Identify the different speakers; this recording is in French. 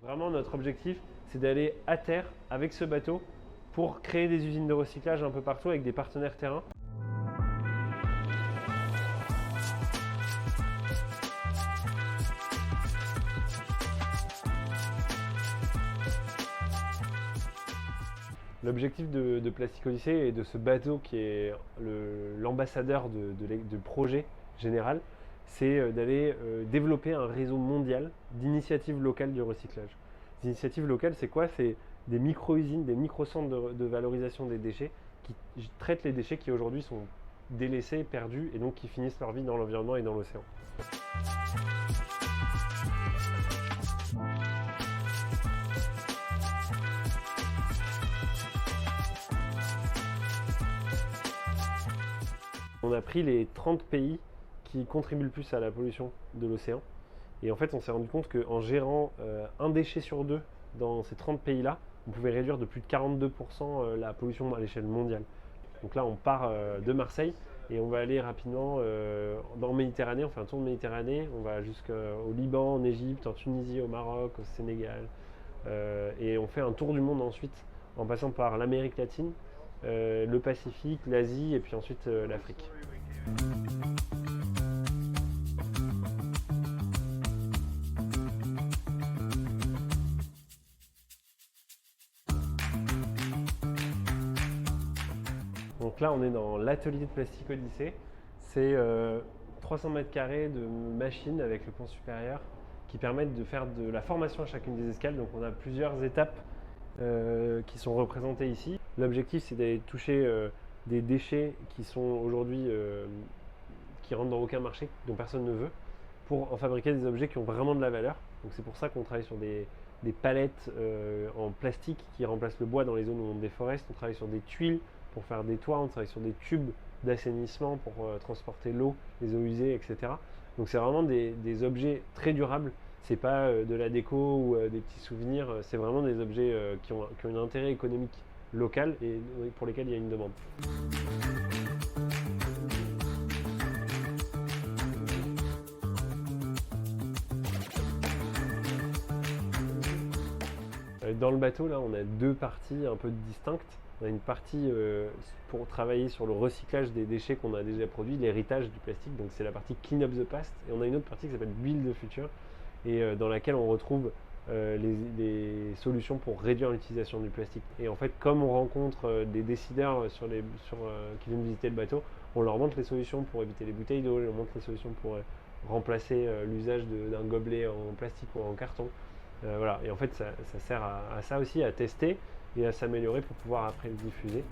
Speaker 1: Vraiment, notre objectif, c'est d'aller à terre avec ce bateau pour créer des usines de recyclage un peu partout avec des partenaires terrain. L'objectif de Plastic Odyssey et de ce bateau qui est l'ambassadeur du projet général, c'est d'aller développer un réseau mondial d'initiatives locales du recyclage. Les initiatives locales, c'est quoi? C'est des micro-usines, des micro-centres de valorisation des déchets qui traitent les déchets qui aujourd'hui sont délaissés, perdus et donc qui finissent leur vie dans l'environnement et dans l'océan. On a pris les 30 pays qui contribuent le plus à la pollution de l'océan. Et en fait, on s'est rendu compte qu'en gérant un déchet sur deux dans ces 30 pays-là, on pouvait réduire de plus de 42% la pollution à l'échelle mondiale. Donc là, on part de Marseille et on va aller rapidement dans Méditerranée. On fait un tour de Méditerranée. On va jusqu'au Liban, en Égypte, en Tunisie, au Maroc, au Sénégal. Et on fait un tour du monde ensuite en passant par l'Amérique latine, le Pacifique, l'Asie et puis ensuite l'Afrique. Donc là, on est dans l'atelier de Plastic Odyssey. C'est 300 mètres carrés de machines avec le pont supérieur qui permettent de faire de la formation à chacune des escales. Donc on a plusieurs étapes qui sont représentées ici. L'objectif, c'est d'aller toucher des déchets qui sont aujourd'hui qui rentrent dans aucun marché, dont personne ne veut, pour en fabriquer des objets qui ont vraiment de la valeur. Donc c'est pour ça qu'on travaille sur des palettes en plastique qui remplacent le bois dans les zones où on déforeste. On travaille sur des tuiles pour faire des toits, on travaille sur des tubes d'assainissement pour transporter l'eau, les eaux usées, etc. Donc c'est vraiment des objets très durables. C'est pas de la déco ou des petits souvenirs, c'est vraiment des objets qui ont un intérêt économique local et pour lesquels il y a une demande. Dans le bateau, là, on a deux parties un peu distinctes. On a une partie pour travailler sur le recyclage des déchets qu'on a déjà produits, l'héritage du plastique, donc c'est la partie Clean Up the Past. Et on a une autre partie qui s'appelle Build the Future, et dans laquelle on retrouve les solutions pour réduire l'utilisation du plastique. Et en fait, comme on rencontre des décideurs qui viennent visiter le bateau, on leur montre les solutions pour éviter les bouteilles d'eau, on leur montre les solutions pour remplacer l'usage d'un gobelet en plastique ou en carton. Voilà. Et en fait, ça sert à ça aussi, à tester et à s'améliorer pour pouvoir après le diffuser.